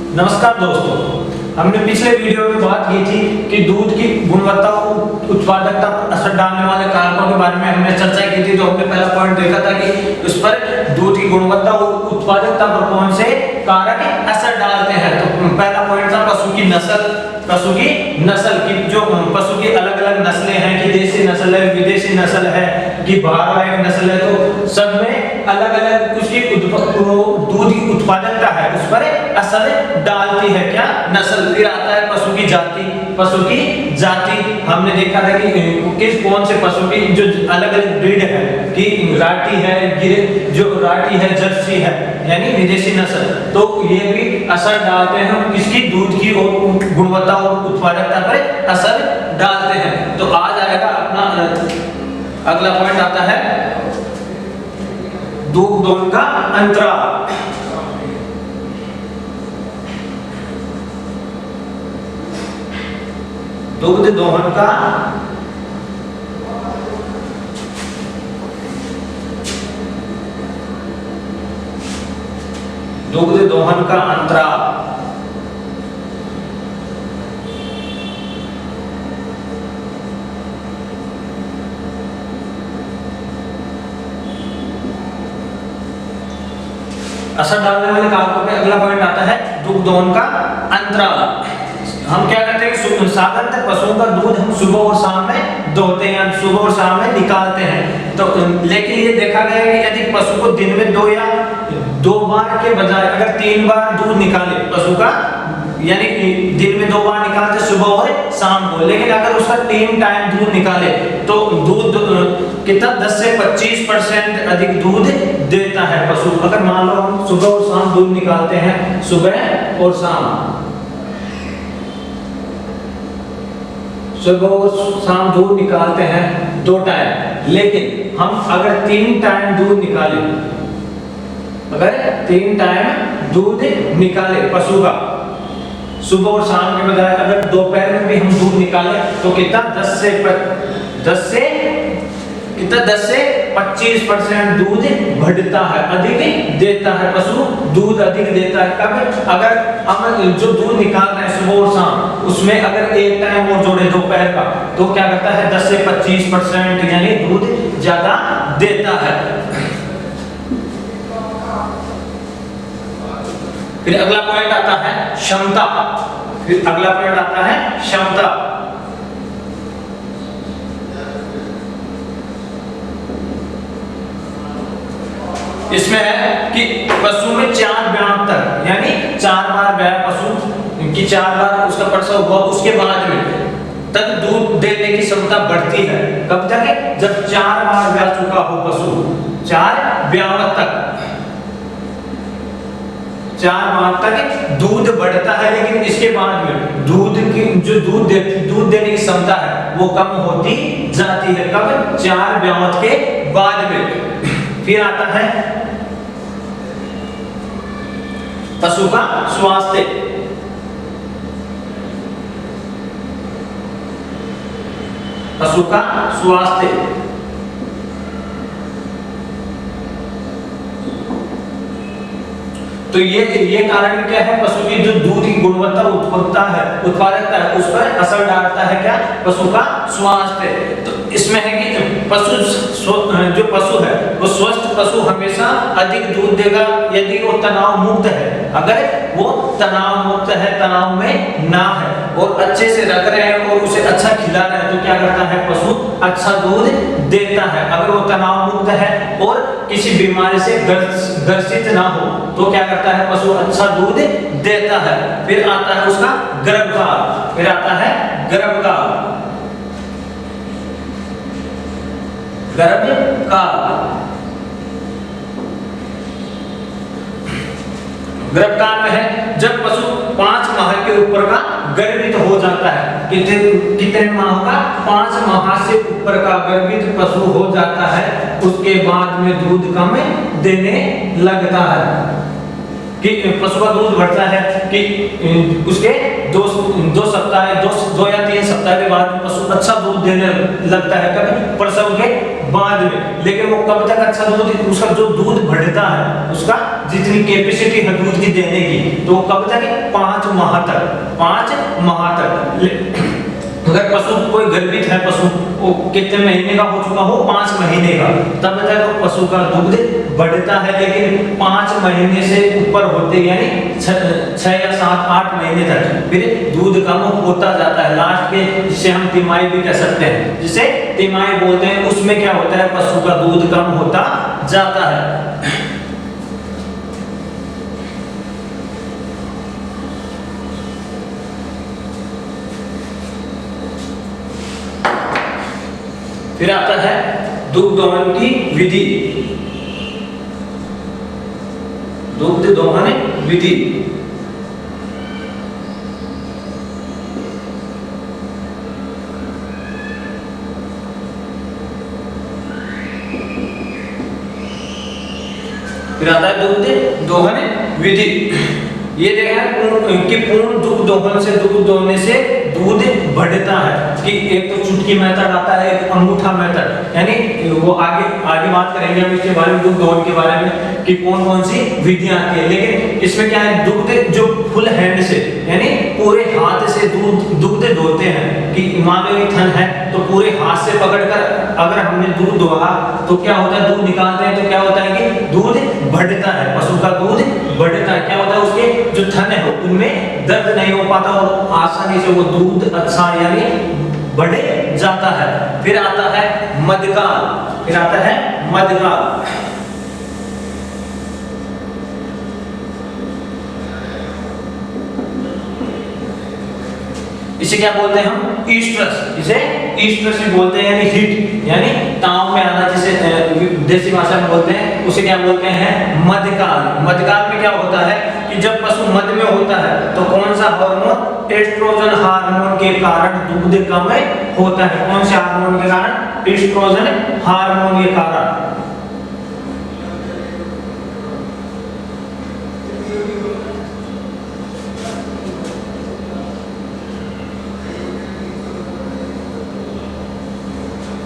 नमस्कार दोस्तों, हमने पिछले वीडियो में बात की थी कि दूध की गुणवत्ता और उत्पादकता पर असर डालने वाले कारकों के बारे में हमने चर्चा की थी। तो हमने पहला पॉइंट देखा था कि उस पर दूध की गुणवत्ता और उत्पादकता पर कौन से कारक असर डालते हैं। तो पहला पॉइंट था पशु की नस्ल की जो पशु की अलग अलग नस्लें हैं कि देसी नस्ल है, विदेशी नस्ल है कि भारवाहक नस्ल है, तो सब में अलग अलग उसकी दूध की उत्पादकता है उस पर असर डालती है क्या नस्ल। फिर आता है पशु की जाति हमने देखा था कि कौन से पशु की जो अलग अलग ब्रीड है कि राठी है, जो राठी है, जर्सी है यानी विदेशी नस्ल, तो ये भी असर डालते हैं किसकी दूध की और गुणवत्ता और उत्पादकता पर असर डालते हैं। तो आज आएगा अपना अगला पॉइंट आता है दूध दोहन का अंतराल। दुग्ध दोहन का अंतराल। असर डालने वाले कारकों पे अगला पॉइंट आता है दुग्ध दोहन का अंतराल। हम क्या करते हैं, साधारणतः पशुओं का दूध हम सुबह और शाम में दोहते हैं, सुबह और शाम में निकालते हैं। तो लेकिन ये देखा गया है कि यदि पशु को दिन में दो बार के बजाय अगर 3 बार दूध निकाले पशु का, यानी दिन में 2 बार निकालते सुबह और शाम को, लेकिन अगर उसका 3 टाइम दूध निकाले तो दूध कितना 10 से 25% अधिक दूध देता है पशु। अगर मान लो हम सुबह और शाम दूध निकालते हैं, सुबह और शाम दूध निकालते हैं 2 टाइम, लेकिन हम अगर 3 टाइम दूध निकाले पशु का सुबह और शाम के बजाय अगर दोपहर में भी हम दूध निकाले तो कितना 10 से 25% दूध बढ़ता है, अधिक देता है पशु, दूध अधिक देता है। कब अगर हम जो दूध निकाल रहे हैं सुबह और शाम उसमें अगर एक टाइम और जोड़े दोपहर का तो क्या करता है 10 से 25% यानी दूध ज्यादा देता है। फिर अगला पॉइंट आता है क्षमता। इसमें है कि पशु में 4 ब्याह तक यानी 4 बार ब्याह पशु की 4 बार उसका प्रसव हुआ उसके बाद में तक दूध देने की क्षमता बढ़ती है। कब तक? जब 4 बार ब्याह चुका हो पशु, 4 ब्याह तक 4 बार तक दूध बढ़ता है, लेकिन इसके बाद में दूध की जो दूध देने की क्षमता है वो कम होती जाती है। कब? 4 ब्याह के बाद में। फिर आता है पशु का स्वास्थ्य। तो ये कारण क्या है, पशु की जो दूध की गुणवत्ता उत्पादकता है उस पर असर डालता है क्या, पशु का स्वास्थ्य। तो इसमें है कि जो पशु है वो स्वस्थ पशु हमेशा अधिक दूध देगा यदि वो तनाव मुक्त है। अगर वो तनाव मुक्त है, तनाव में ना है और अच्छे से रख रहे हैं और उसे अच्छा खिला रहे हैं तो क्या करता है पशु अच्छा दूध देता है। अगर वो तनाव मुक्त है और किसी बीमारी से ग्रसित ना हो तो क्या करता है पशु अच्छा दूध देता है। फिर आता है उसका गर्भकाल में है जब पशु 5 माह के ऊपर का गर्भित हो जाता है। कितने माह का? 5 माह से ऊपर का गर्भित पशु हो जाता है, उसके बाद में दूध कम देने लगता है। कि पशु का दूध बढ़ता है कि उसके 2 सप्ताह 2 या 3 सप्ताह के बाद पशु अच्छा दूध देने लगता है। कभी प्रसव के बाद में। लेकिन वो कब तक अच्छा दूध, उसका जो दूध बढ़ता है, उसका जितनी कैपेसिटी है दूध की देने की, तो कब तक, 5 माह तक, 5 माह तक। अगर पशु कोई गर्भित है, पशु वो कितने महीने का हो चुका हो, 5 महीने का, तब तक पशु का दूध बढ़ता है। लेकिन 5 महीने से ऊपर होते यानी 6 या 7 8 महीने तक फिर दूध कम होता जाता है। लास्ट के, जिसे हम तिमाही भी कह सकते हैं, जिसे तिमाही बोलते हैं, उसमें क्या होता है, पशु का दूध कम होता जाता है। फिर आता है दुग्ध दोहन की विधि। दुग्ध दोहन विधि, फिर आता है दुग्ध दोहन विधि। ये देखा कि पूर्ण दुग्ध दोहन से, दुग्ध दोहने से दूध बढ़ता है। कि एक तो चुटकी मेथड आता है, एक अंगूठा मेथड, यानी वो आगे आगे बात करेंगे हम इसके बारे में, दुग्ध दोहन के बारे में, कि कौन कौन सी विधियां आती है। लेकिन इसमें क्या है, दुग्ध जो फुल हैंड से, यानी पूरे हाथ से दुग्ध दोहते हैं। कि मान लो थन है तो पूरे हाथ से पकड़कर अगर हमने दूध दोहा तो क्या होता है, दूध निकालते हैं तो क्या होता है कि दूध बढ़ता है, पशु का दूध बढ़ता है। क्या होता है, उसके जो थन है उनमें दर्द नहीं हो पाता और आसानी से वो दूध अच्छा यानी बढ़ जाता है। फिर आता है मध्यकाल, फिर आता है मध्यकाल। इसे क्या बोलते हैं हम, ईस्ट्रस, इसे ईस्ट्रस भी बोलते हैं, यानी हीट, यानी ताव में आना, जिसे देसी भाषा में बोलते हैं, उसे क्या बोलते हैं, मध्यकाल। मध्यकाल में क्या होता है कि जब पशु मध्य में होता है तो कौन सा हार्मोन, एस्ट्रोजन हार्मोन के कारण दूध कम होता है। कौन से हार्मोन के कारण, एस्ट्रोजन हार्मोन के कारण।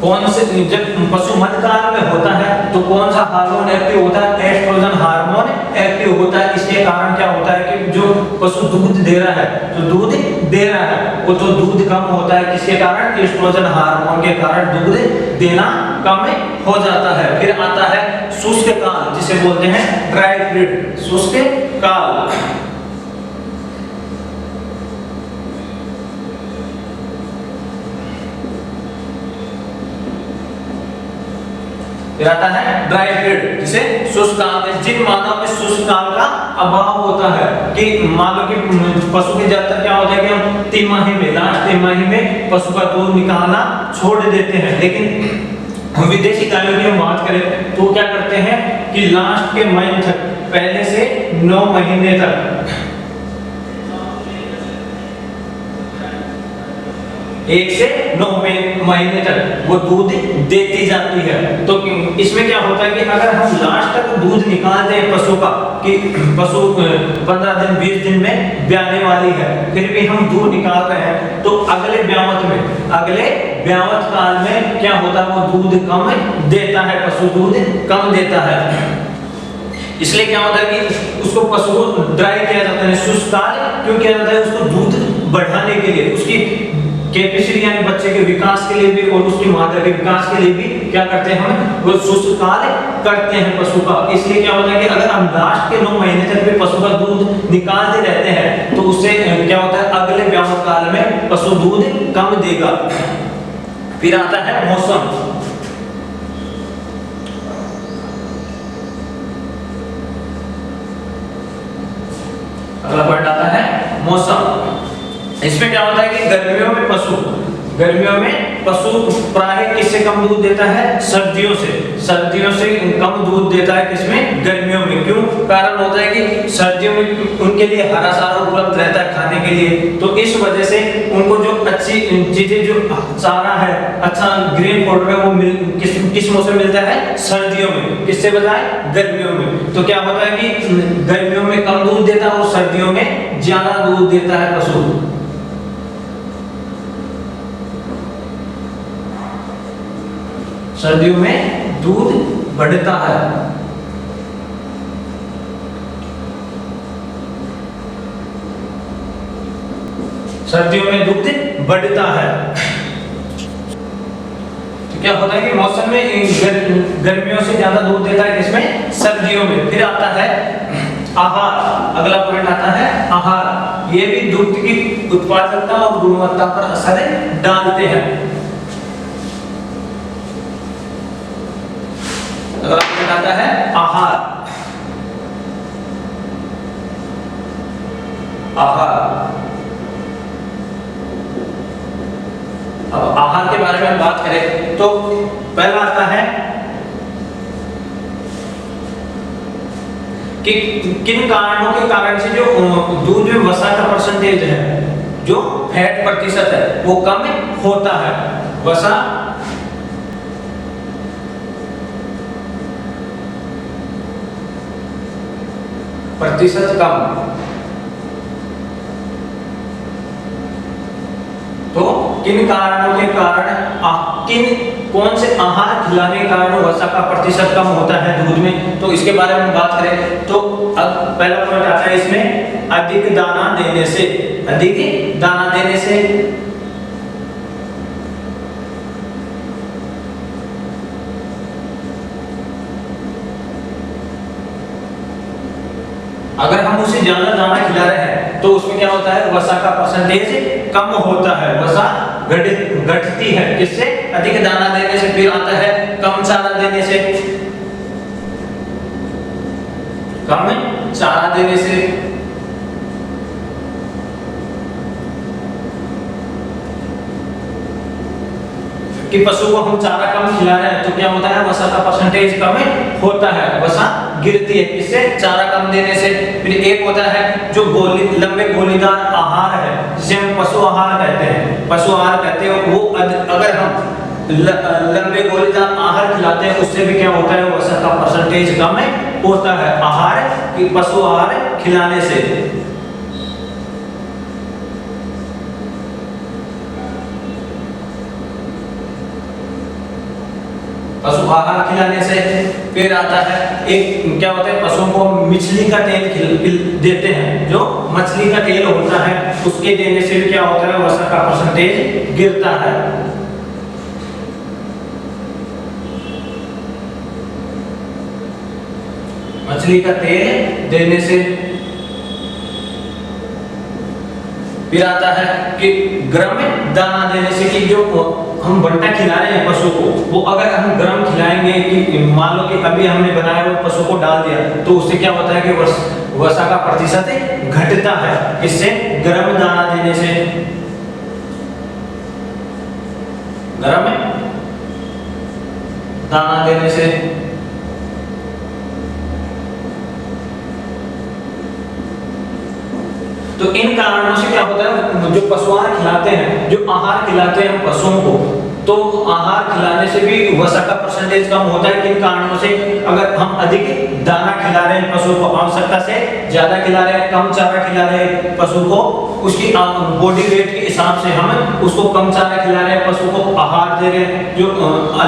कौन से, जब पशु मध्यकाल में होता है तो कौन सा हार्मोन एक्टिव होता है, एस्ट्रोजन हार्मोन एक्टिव होता है। इसके कारण क्या होता है कि जो पशु दूध दे रहा है, जो दूध दे रहा है वो तो दूध कम होता है, किसके कारण, एस्ट्रोजन हार्मोन के कारण दूध देना कम हो जाता है। फिर आता है शुष्क काल, जिसे बोलते हैं ड्राई पीरियड, शुष्क काल। फिर आता है ड्राई पीरियड, जिसे शुष्क काल, जिन मानव में शुष्क काल का अभाव होता है। कि मान लो कि पशु के ज्यादातर क्या होता है कि हम तिमाही में, लास्ट तिमाही में पशु का दूध निकालना छोड़ देते हैं। लेकिन विदेशी गायों की हम बात करें तो क्या करते हैं कि लास्ट के महीने तक, पहले से 9 महीने तक, 1 से 9 महीने तक वो दूध देती जाती है। तो इसमें क्या होता है कि अगर हम लास्ट तक दूध निकालते हैं पशु का, कि पशु 15 दिन 20 दिन में ब्याने वाली है, फिर भी हम दूध निकाल रहे हैं, तो अगले ब्यावत में, अगले ब्यावत काल में क्या होता है, वो दूध कम देता है, पशु दूध कम देता है। इसलिए क्या होता है कि उसको पशु को ड्राई किया जाता है, शुष्क काल क्यों किया जाता है, उसको दूध बढ़ाने के लिए, उसकी कैपेसिटी यानी बच्चे के विकास के लिए भी और उसकी माता के विकास के लिए भी क्या करते हैं, हम वो शुष्क काल करते हैं पशु का। इसलिए क्या होता है कि अगर हम लास्ट के 9 महीने तक भी पशु का दूध निकालते रहते हैं तो उससे क्या होता है, अगले ब्यावत काल में पशु दूध कम देगा। फिर आता है मौसम। अगला पॉइंट आता है मौसम। इसमें क्या होता है कि गर्मियों में पशु प्राय किससे कम दूध देता है, सर्दियों से कम दूध देता है। किसमें, गर्मियों में। क्यों, कारण होता है कि सर्दियों में उनके लिए हरा चारा उपलब्ध रहता है खाने के लिए, तो इस वजह से उनको जो अच्छी चीजें, जो चारा है, अच्छा ग्रीन पाउडर है, वो किस मौसम मिलता है, सर्दियों में। किससे बजाय, गर्मियों में। तो क्या होता है कि गर्मियों में कम दूध देता है और सर्दियों में ज्यादा दूध देता है पशु। सर्दियों में दूध बढ़ता है। सर्दियों में दूध बढ़ता है। तो क्या होता है कि मौसम में गर्मियों से ज्यादा दूध देता है किसमें? सर्दियों में। फिर आता है आहार, अगला पॉइंट आता है आहार। ये भी दूध की उत्पादकता और गुणवत्ता पर असर डालते हैं। अगला पॉइंट आता है आहार। आहार, अब आहार के बारे में बात करें तो पहला आता है कि किन कारणों के कारण से जो दूध में वसा का परसेंटेज है, जो फैट प्रतिशत है, वो कम होता है। वसा प्रतिशत कम। तो किन कारणों के कारण कौन से आहार खिलाने के कारण वसा का प्रतिशत कम होता है दूध में, तो इसके बारे में बात करें तो अब पहला पॉइंट आता है इसमें अधिक दाना देने से। अधिक दाना देने से अगर हम उसे ज्यादा दाना खिला रहे हैं तो उसमें क्या होता है? वसा का परसेंटेज कम होता है। वसा घटती है किससे? अधिक दाना देने से। फिर आता है कम चारा देने से। कम चारा देने से कि पशु को हम चारा कम खिला रहे हैं तो क्या होता है? वसा का परसेंटेज कम होता है। वसा गिरती है किससे? चारा कम देने से। फिर एक होता है जो लंबे गोलीदार आहार है, जिसे हम पशु आहार कहते हैं। पशु आहार कहते हैं वो अगर हम लंबे गोलीदार आहार खिलाते हैं उससे भी क्या होता है? वसा का परसेंटेज कम होता है आहार की पशु आहार खिलाने से। पशु आहार खिलाने से। फिर आता है एक क्या होता है? पशुओं को मछली का तेल देते हैं। जो मछली का तेल होता है उसके देने से भी क्या होता है? वसा का परसेंटेज गिरता है। मछली का तेल देने से। फिर आता है कि गर्म दाना देने से, कि जो हम बंटा खिला रहे हैं पशु को, वो अगर हम गर्म खिलाएंगे कि मान लो कि अभी हमने बनाया वो पशु को डाल दिया तो उससे क्या होता है कि वसा का प्रतिशत घटता है। इससे गर्म दाना देने से। गर्म दाना देने से। तो इन कारणों से क्या होता है? जो पशु आहार खिलाते हैं, जो आहार खिलाते हैं पशुओं को, तो आहार खिलाने से भी वसा का परसेंटेज कम होता है। किन कारणों से? अगर हम अधिक दाना खिला रहे हैं पशु को, आवश्यकता से ज्यादा खिला रहे हैं, कम चारा खिला रहे हैं पशु को, उसकी बॉडी वेट के हिसाब से हम उसको कम चारा खिला रहे हैं, पशु को आहार दे रहे हैं, जो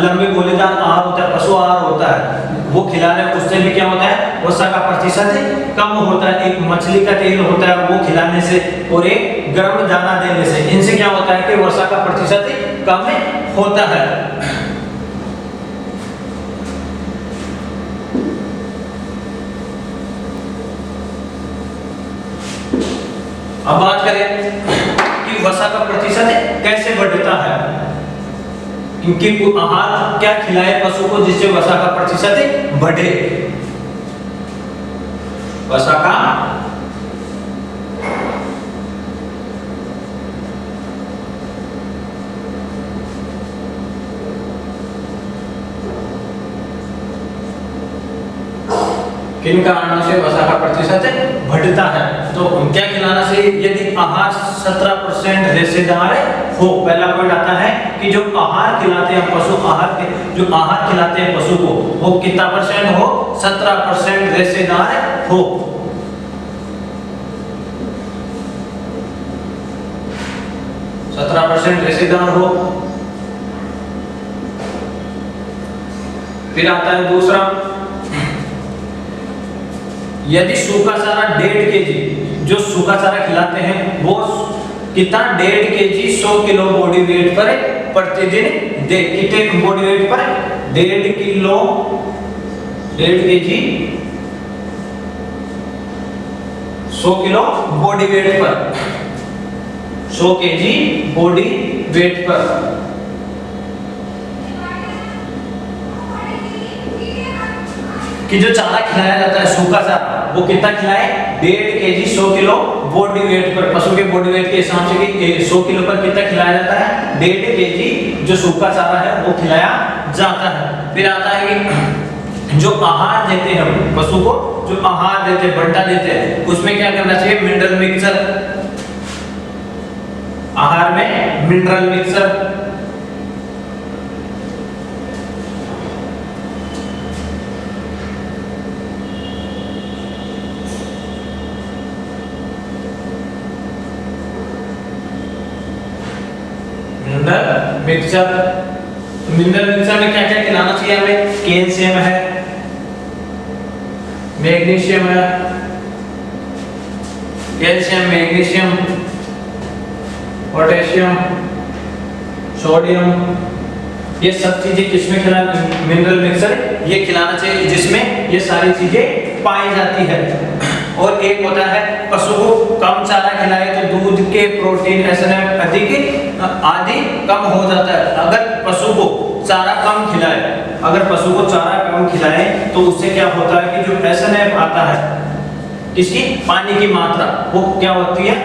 लंबे गोलेदार आहार होता है, पशु आहार होता है, वो खिला रहे हैं, उससे भी क्या होता है? वसा का प्रतिशत कम होता है। एक मछली का तेल होता है वो खिलाने से और एक गर्म दाना देने से, इनसे क्या होता है कि वसा का प्रतिशत कम होता है। अब बात करें कि वसा का प्रतिशत कैसे बढ़ता है, क्योंकि आहार क्या खिलाए पशु को जिससे वसा का प्रतिशत बढ़े। वसा का किन कारणों से वसा का प्रतिशत बढ़ता है? तो क्या खिलाना चाहिए? यदि आहार 17% रेशेदार हो। पहला पॉइंट आता है कि जो आहार खिलाते हैं पशु आहार जो आहार खिलाते हैं पशु को, वो कितना परसेंट हो? 17% रेशेदार हो। रेशेदार हो। फिर आता है दूसरा, यदि सूखा चारा 1.5 kg, जो सूखा चारा खिलाते हैं वो कितना 1.5 kg 100 किलो बॉडी वेट पर प्रतिदिन दे। कितने बॉडी वेट पर? 1.5 kg 100 किलो बॉडी वेट पर, 100 kg बॉडी वेट पर। कि जो चारा खिलाया जाता है सूखा चारा, वो कितना खिलाए? 1.5 kg 100 किलो बॉडी वेट पर। पशु के बॉडी वेट के हिसाब से कि 100 किलो पर कितना खिलाया जाता है? 1.5 kg जो सूखा चारा है वो खिलाया जाता है। फिर आता है कि जो आहार देते हैं पशु को, जो आहार देते हैं, बंटा देते हैं, उसमें क्या करना चाहिए? Mineral mixture. आहार में mineral mixture, mixture. Mineral mixture में क्या क्या खिलाना चाहिए हमें? कैल्शियम है, मैग्नीशियम है, कैल्शियम, मैग्नीशियम, पोटेशियम, सोडियम, ये सब चीजें किसमें खिलाना? मिनरल मिक्सचर ये खिलाना चाहिए जिसमें ये सारी चीजें पाई जाती है। और एक होता है पशु को कम चारा खिलाए तो दूध के प्रोटीन एसएनएफ आदि कम हो जाता है। अगर पशु को चारा कम खिलाए, अगर पशु को चारा कम खिलाए तो उससे क्या होता है कि जो एसएनएफ आता है, इसकी पानी की मात्रा, वो क्या होती है?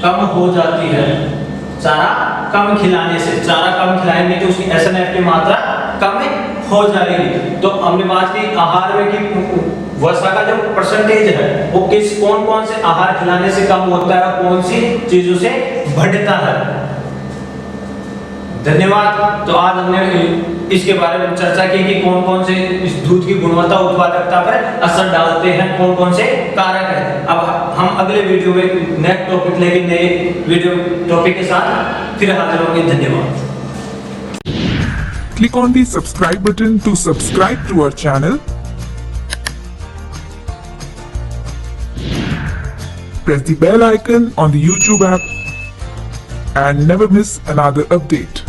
कम हो जाती है। चारा कम खिलाने से, चारा कम खिलाएंगे तो उसकी एसएनएफ की मात्रा कम हो जाएगी। तो हमने बात की आहार में कि वसा का जो परसेंटेज है वो कौन कौन से आहार खिलाने से कम होता है और कौन सी चीजों से बढ़ता है। धन्यवाद। तो आज हमने इसके बारे में चर्चा की कि कौन कौन से इस दूध की गुणवत्ता, उत्पादकता पर असर डालते हैं, कौन कौन से कारक हैं। अब हम अगले वीडियो में नेक्स्ट टॉपिक लेके नए वीडियो टॉपिक के साथ फिर हाजिर होंगे। धन्यवाद। Click on the subscribe button to subscribe to our channel. Press the bell icon on the YouTube app and never miss another update.